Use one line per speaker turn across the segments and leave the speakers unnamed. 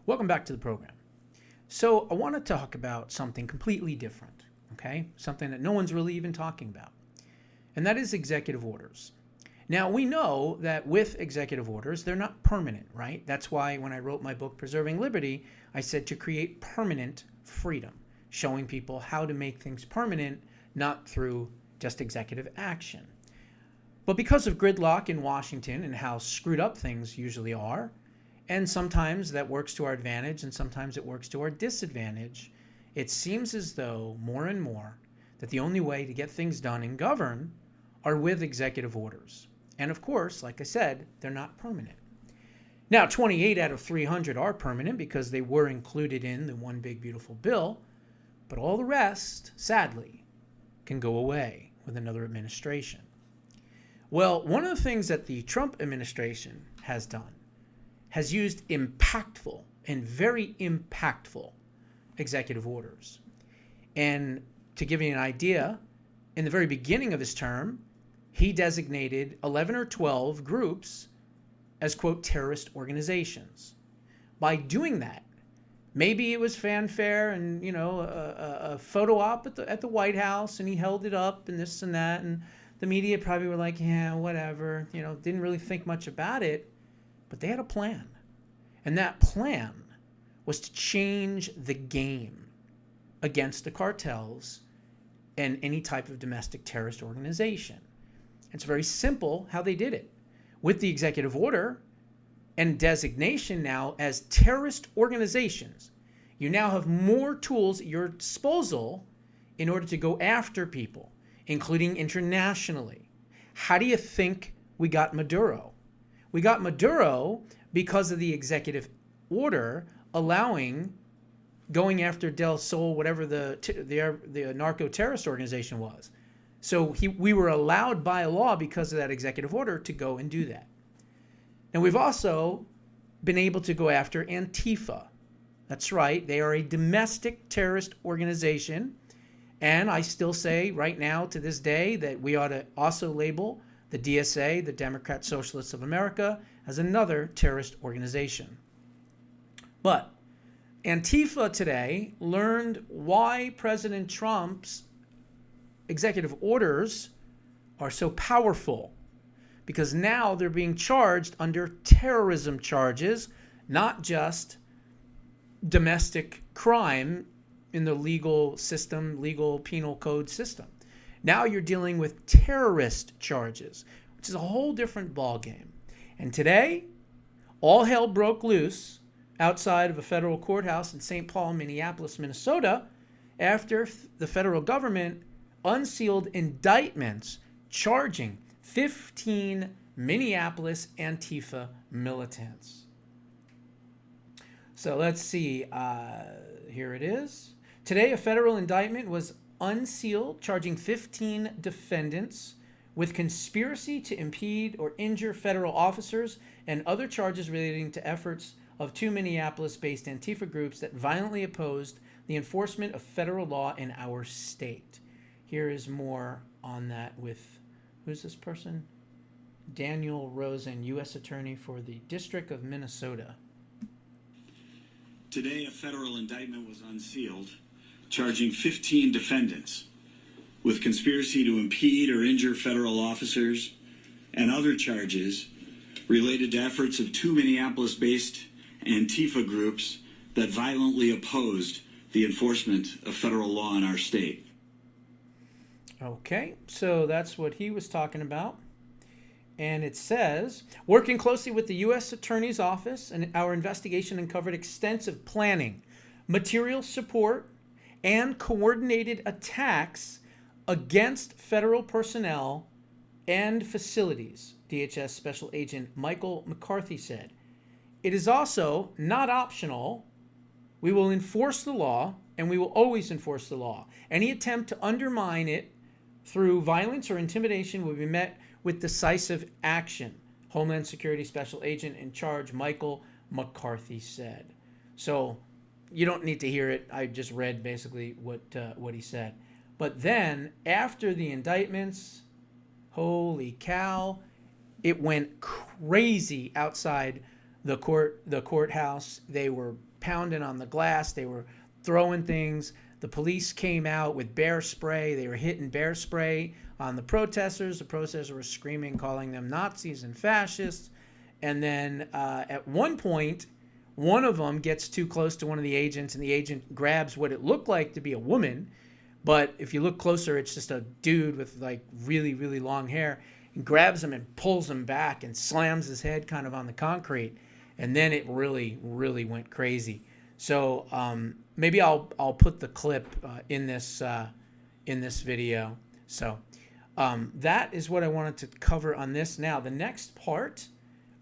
Welcome back to the program. So, I want to talk about something completely different, okay? Something that no one's really even talking about, and that is executive orders. Now, we know that with executive orders, they're not permanent, right? That's why when I wrote my book, Preserving Liberty, I said to create permanent freedom, showing people how to make things permanent, not through just executive action. But because of gridlock in Washington and how screwed up things usually are, and sometimes that works to our advantage and sometimes it works to our disadvantage, it seems as though more and more that the only way to get things done and govern are with executive orders. And of course, like I said, they're not permanent. Now, 28 out of 300 are permanent because they were included in the One Big Beautiful Bill, but all the rest, sadly, can go away with another administration. Well, one of the things that the Trump administration has done has used impactful and very impactful executive orders. And to give you an idea, in the very beginning of his term, he designated 11 or 12 groups as, quote, terrorist organizations. By doing that, maybe it was fanfare and, a photo op at the White House, and he held it up and this and that, and the media probably were like, yeah, whatever, didn't really think much about it. But they had a plan. And that plan was to change the game against the cartels and any type of domestic terrorist organization. It's very simple how they did it. With the executive order and designation now as terrorist organizations, you now have more tools at your disposal in order to go after people, including internationally. How do you think we got Maduro? We got Maduro because of the executive order allowing going after Del Sol, whatever the narco-terrorist organization was. So we were allowed by law because of that executive order to go and do that. And we've also been able to go after Antifa. That's right. They are a domestic terrorist organization. And I still say right now to this day that we ought to also label the DSA, the Democrat Socialists of America, as another terrorist organization. But Antifa today learned why President Trump's executive orders are so powerful, because now they're being charged under terrorism charges, not just domestic crime in the legal system, legal penal code system. Now you're dealing with terrorist charges, which is a whole different ballgame. And today, all hell broke loose outside of a federal courthouse in St. Paul, Minneapolis, Minnesota, after the federal government unsealed indictments charging 15 Minneapolis Antifa militants. So let's see. Here it is. Today, a federal indictment was unsealed, charging 15 defendants with conspiracy to impede or injure federal officers and other charges relating to efforts of two Minneapolis-based Antifa groups that violently opposed the enforcement of federal law in our state. Here is more on that with, who's this person? Daniel Rosen, U.S. Attorney for the District of Minnesota.
Today, a federal indictment was unsealed, charging 15 defendants with conspiracy to impede or injure federal officers and other charges related to efforts of two Minneapolis-based Antifa groups that violently opposed the enforcement of federal law in our state.
Okay, so that's what he was talking about. And it says, working closely with the U.S. Attorney's Office, and our investigation uncovered extensive planning, material support, and coordinated attacks against federal personnel and facilities, DHS Special Agent Michael McCarthy said. It is also not optional. We will enforce the law, and we will always enforce the law. Any attempt to undermine it through violence or intimidation will be met with decisive action, Homeland Security Special Agent in charge Michael McCarthy said. So you don't need to hear it. I just read basically what he said. But then after the indictments, holy cow, it went crazy outside the courthouse. They were pounding on the glass. They were throwing things. The police came out with bear spray. They were hitting bear spray on the protesters. The protesters were screaming, calling them Nazis and fascists. And then at one point, one of them gets too close to one of the agents, and the agent grabs what it looked like to be a woman. But if you look closer, it's just a dude with like really, really long hair, and grabs him and pulls him back and slams his head kind of on the concrete. And then it really, really went crazy. So maybe I'll put the clip in this video. So that is what I wanted to cover on this. Now, the next part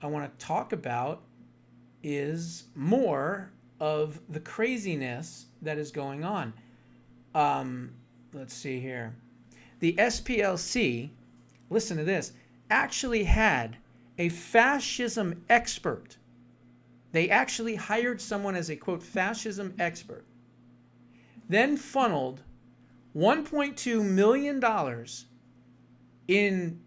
I want to talk about is more of the craziness that is going on. Let's see here. The SPLC, listen to this, actually had a fascism expert. They actually hired someone as a, quote, fascism expert, then funneled $1.2 million in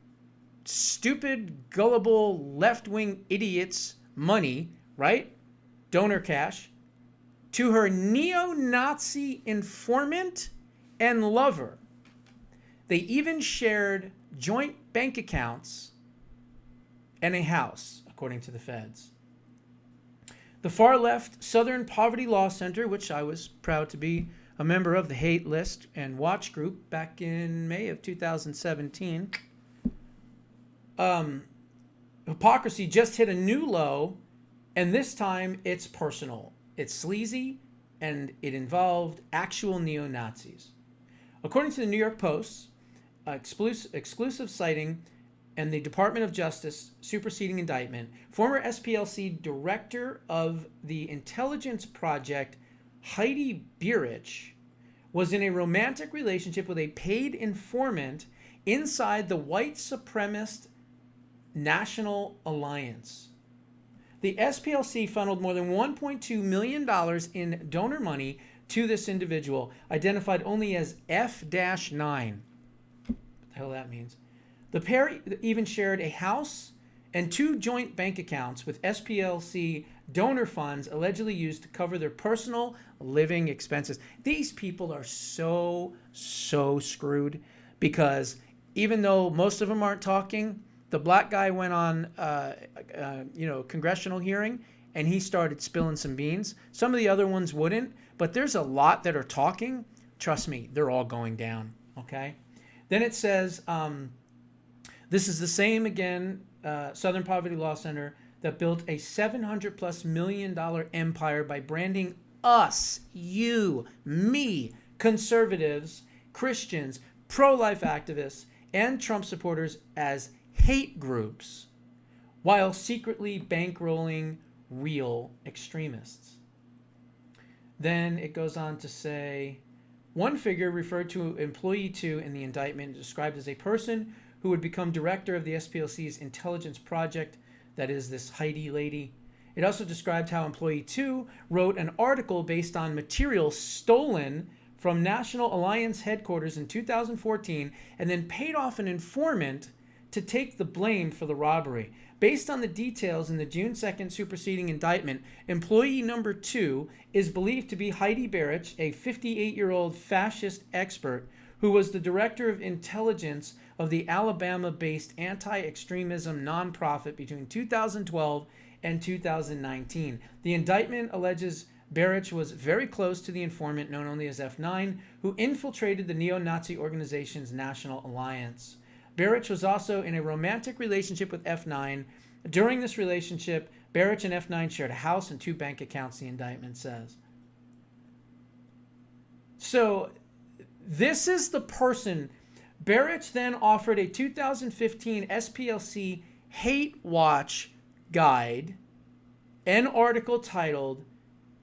stupid, gullible, left-wing idiots' money, right? Donor cash, to her neo-Nazi informant and lover. They even shared joint bank accounts and a house, according to the feds. The far-left Southern Poverty Law Center, which I was proud to be a member of the hate list and watch group back in May of 2017, hypocrisy just hit a new low, and this time it's personal. It's sleazy, and it involved actual neo-Nazis. According to the New York Post, exclusive citing and the Department of Justice superseding indictment, former SPLC director of the intelligence project, Heidi Beerich, was in a romantic relationship with a paid informant inside the white supremacist National Alliance. The SPLC funneled more than $1.2 million in donor money to this individual, identified only as F-9. What the hell that means? The pair even shared a house and 2 joint bank accounts with SPLC donor funds allegedly used to cover their personal living expenses. These people are so screwed, because even though most of them aren't talking, the black guy went on congressional hearing, and he started spilling some beans. Some of the other ones wouldn't, but there's a lot that are talking. Trust me, they're all going down, okay? Then it says, this is the same, again, Southern Poverty Law Center that built a $700+ million empire by branding us, you, me, conservatives, Christians, pro-life activists, and Trump supporters as hate groups, while secretly bankrolling real extremists. Then it goes on to say, one figure referred to employee 2 in the indictment described as a person who would become director of the SPLC's intelligence project, that is this Heidi lady. It also described how employee 2 wrote an article based on material stolen from National Alliance headquarters in 2014 and then paid off an informant to take the blame for the robbery. Based on the details in the June 2nd superseding indictment, employee number 2 is believed to be Heidi Beerich, a 58-year-old fascist expert who was the director of intelligence of the Alabama-based anti-extremism nonprofit between 2012 and 2019. The indictment alleges Beerich was very close to the informant known only as F9, who infiltrated the neo-Nazi organization's National Alliance. Beerich was also in a romantic relationship with F9. During this relationship, Beerich and F9 shared a house and 2 bank accounts, the indictment says. So this is the person. Beerich then offered a 2015 SPLC Hate Watch guide, an article titled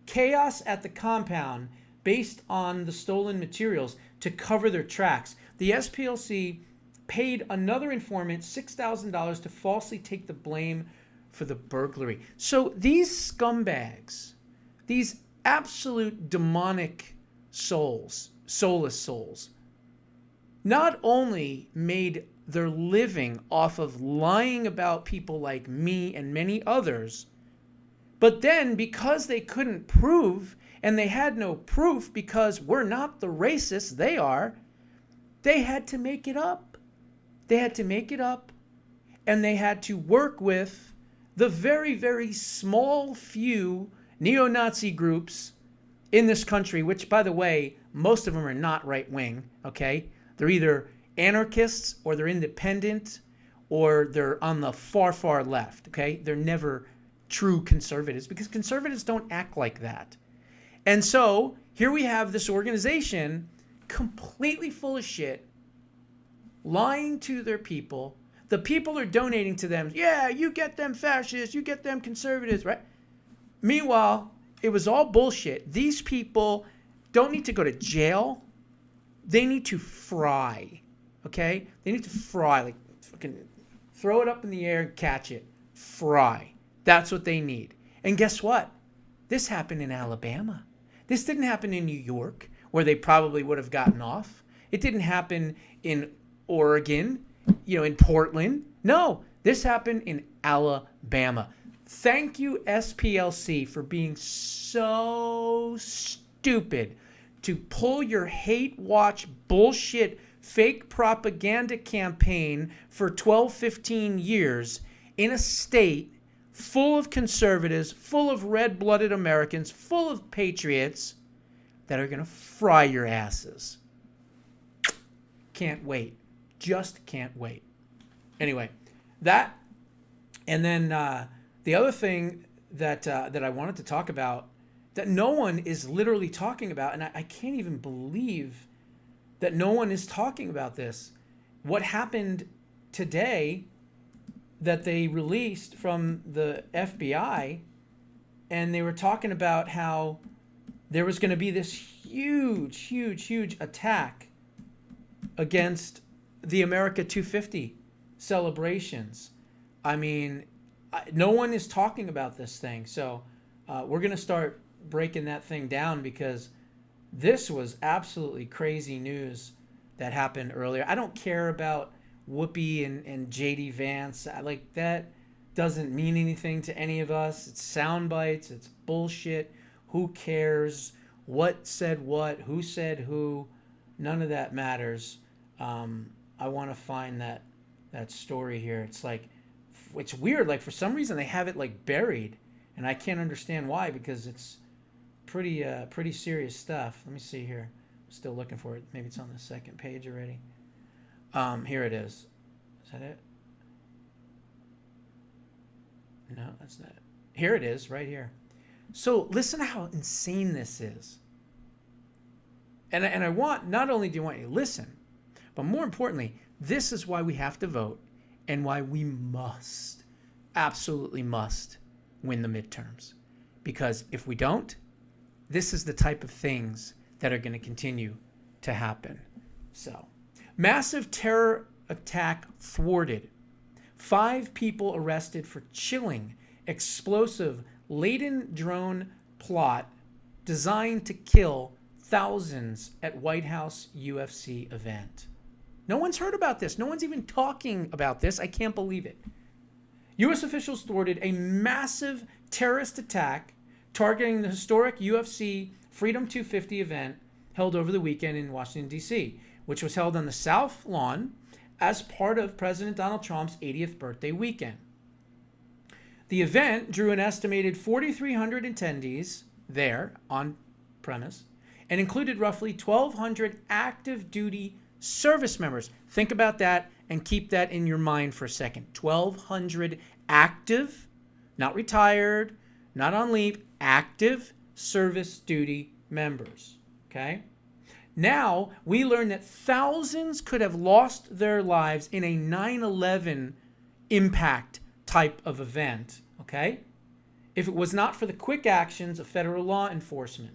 Chaos at the Compound, based on the stolen materials, to cover their tracks. The SPLC paid another informant $6,000 to falsely take the blame for the burglary. So these scumbags, these absolute demonic souls, soulless souls, not only made their living off of lying about people like me and many others, But then because they couldn't prove, and they had no proof because we're not the racists, they are, they had to make it up. They had to make it up, and they had to work with the very, very small few neo-Nazi groups in this country, which, by the way, most of them are not right-wing, okay? They're either anarchists or they're independent or they're on the far, far left, okay? They're never true conservatives because conservatives don't act like that. And so here we have this organization completely full of shit, lying to their people. The people are donating to them. Yeah, you get them fascists, you get them conservatives, right? Meanwhile, it was all bullshit. These people don't need to go to jail. They need to fry, okay? They need to fry, like fucking throw it up in the air and catch it. Fry. That's what they need. And guess what? This happened in Alabama. This didn't happen in New York, where they probably would have gotten off. It didn't happen in Oregon, in Portland. No, this happened in Alabama. Thank you, SPLC, for being so stupid to pull your hate watch bullshit fake propaganda campaign for 12, 15 years in a state full of conservatives, full of red-blooded Americans, full of patriots that are going to fry your asses. Can't wait. Just can't wait. Anyway, that, and then the other thing that I wanted to talk about that no one is literally talking about, and I can't even believe that no one is talking about this. What happened today that they released from the FBI, and they were talking about how there was going to be this huge attack against the America 250 celebrations. I mean, no one is talking about this thing. So we're going to start breaking that thing down because this was absolutely crazy news that happened earlier. I don't care about Whoopi and JD Vance. Like, that doesn't mean anything to any of us. It's sound bites. It's bullshit. Who cares? What said what? Who said who? None of that matters. I want to find that story here. It's like, it's weird. Like, for some reason they have it like buried, and I can't understand why, because it's pretty serious stuff. Let me see here. I'm still looking for it. Maybe it's on the second page already. Here it is. Is that it? No, that's not it. Here it is, right here. So listen to how insane this is. And I want, not only do I want you to listen, but more importantly, this is why we have to vote and why we must, absolutely must, win the midterms. Because if we don't, this is the type of things that are going to continue to happen. So, massive terror attack thwarted. 5 people arrested for chilling, explosive, laden drone plot designed to kill thousands at White House UFC event. No one's heard about this. No one's even talking about this. I can't believe it. U.S. officials thwarted a massive terrorist attack targeting the historic UFC Freedom 250 event held over the weekend in Washington, D.C., which was held on the South Lawn as part of President Donald Trump's 80th birthday weekend. The event drew an estimated 4,300 attendees there on premise and included roughly 1,200 active duty service members. Think about that and keep that in your mind for a second. 1,200 active, not retired, not on leave, active service duty members. Okay? Now, we learn that thousands could have lost their lives in a 9/11 impact type of event, okay? If it was not for the quick actions of federal law enforcement.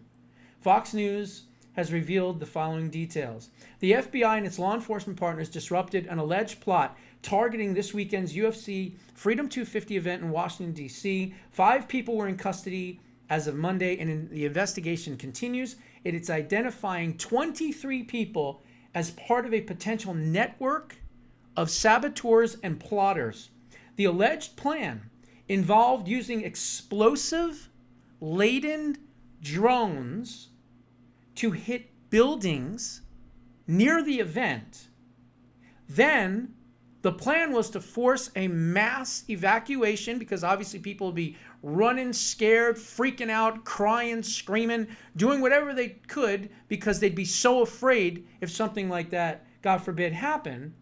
Fox News has revealed the following details. The FBI and its law enforcement partners disrupted an alleged plot targeting this weekend's UFC Freedom 250 event in Washington, D.C. 5 people were in custody as of Monday, and the investigation continues. It is identifying 23 people as part of a potential network of saboteurs and plotters. The alleged plan involved using explosive-laden drones to hit buildings near the event. Then the plan was to force a mass evacuation because obviously people would be running scared, freaking out, crying, screaming, doing whatever they could because they'd be so afraid if something like that, God forbid, happened.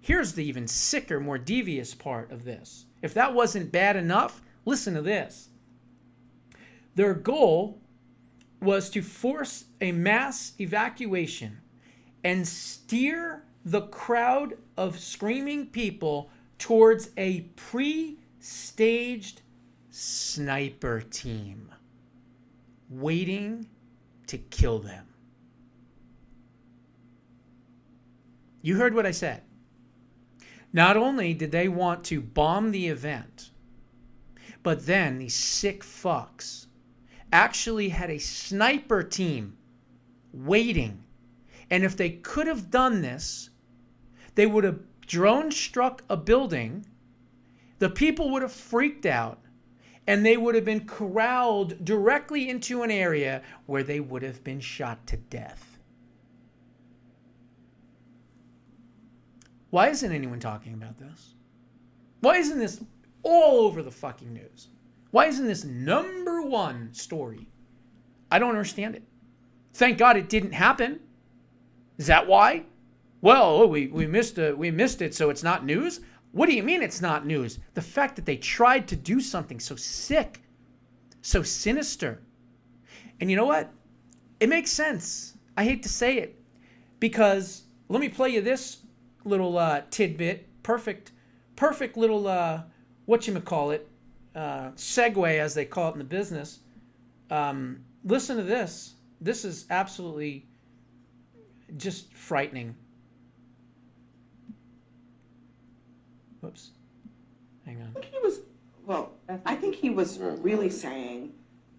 Here's the even sicker, more devious part of this. If that wasn't bad enough, listen to this. Their goal was to force a mass evacuation and steer the crowd of screaming people towards a pre-staged sniper team waiting to kill them. You heard what I said. Not only did they want to bomb the event, but then these sick fucks actually had a sniper team waiting. And if they could have done this, they would have drone struck a building, the people would have freaked out, and they would have been corralled directly into an area where they would have been shot to death. Why isn't anyone talking about this? Why isn't this all over the fucking news? Why isn't this number one story? I don't understand it. Thank God it didn't happen. Is that why? Well, we missed it, so it's not news? What do you mean it's not news? The fact that they tried to do something so sick, so sinister. And you know what? It makes sense. I hate to say it, because let me play you this little tidbit. Perfect little, whatchamacallit, segue, as they call it in the business. Listen to this. This is absolutely just frightening. Whoops. Hang on.
I think he was really saying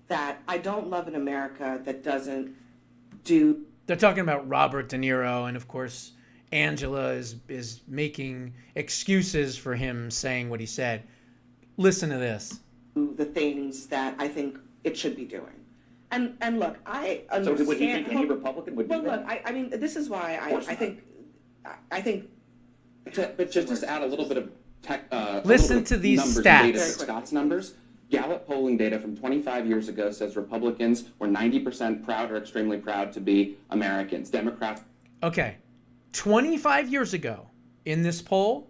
that I don't love an America that doesn't do...
They're talking about Robert De Niro, and of course, Angela is making excuses for him saying what he said. Listen to this.
the things that I think it should be doing. And look, I understand...
So would you think any Republican would do that?
Well, look, I mean, this is why I think...
But just to add a little bit of
Listen to these stats.
Scott's numbers. Gallup polling data from 25 years ago says Republicans were 90% proud or extremely proud to be Americans. Democrats...
Okay. 25 years ago, in this poll,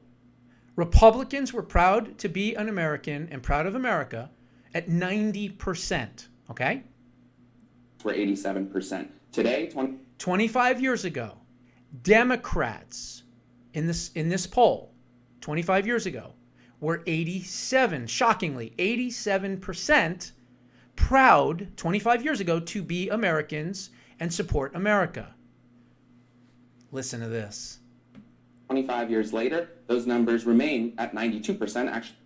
Republicans were proud to be an American and proud of America at 90%. Okay?
Were 87%. Today,
25 years ago, Democrats in this poll, 25 years ago, were 87% proud 25 years ago to be Americans and support America. Listen to this.
25 years later, those numbers remain at 92%. Actually,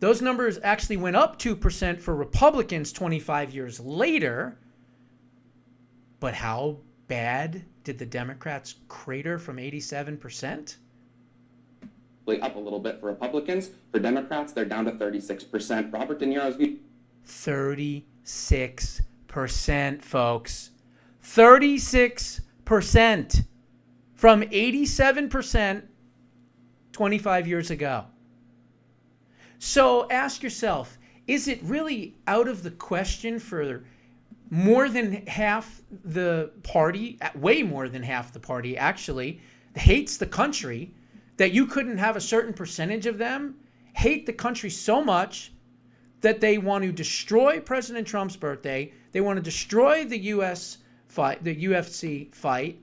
those numbers actually went up 2% for Republicans 25 years later. But how bad did the Democrats crater from 87%?
Up a little bit for Republicans. For Democrats, they're down to 36%. Robert De Niro's view...
36%, folks. 36%. From 87% 25 years ago. So ask yourself, is it really out of the question for more than half the party, way more than half the party actually, hates the country, that you couldn't have a certain percentage of them hate the country so much that they want to destroy President Trump's birthday, they want to destroy the US fight, the UFC fight,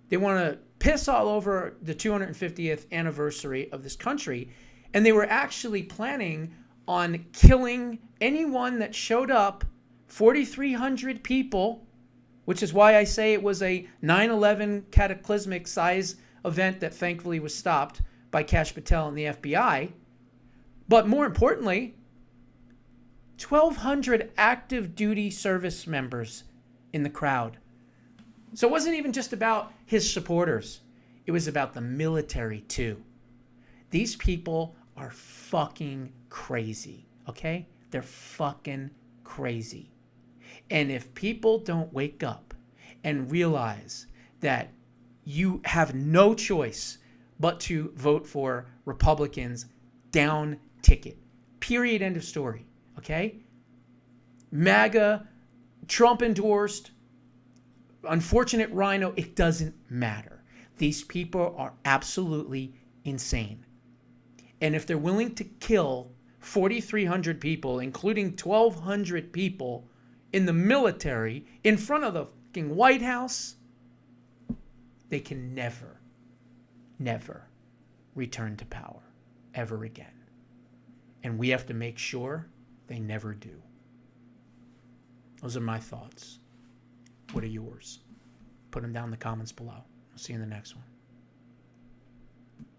they want to piss all over the 250th anniversary of this country, and they were actually planning on killing anyone that showed up, 4,300 people, which is why I say it was a 9/11 cataclysmic size event that thankfully was stopped by Kash Patel and the FBI. But more importantly, 1,200 active duty service members in the crowd. So it wasn't even just about his supporters. It was about the military too. These people are fucking crazy. Okay? They're fucking crazy. And if people don't wake up and realize that you have no choice but to vote for Republicans, down ticket. Period. End of story. Okay? MAGA, Trump endorsed, unfortunate rhino, it doesn't matter. These people are absolutely insane. And if they're willing to kill 4,300 people, including 1,200 people in the military, in front of the fucking White House, they can never, never return to power ever again. And we have to make sure they never do. Those are my thoughts. What are yours? Put them down in the comments below. I'll see you in the next one.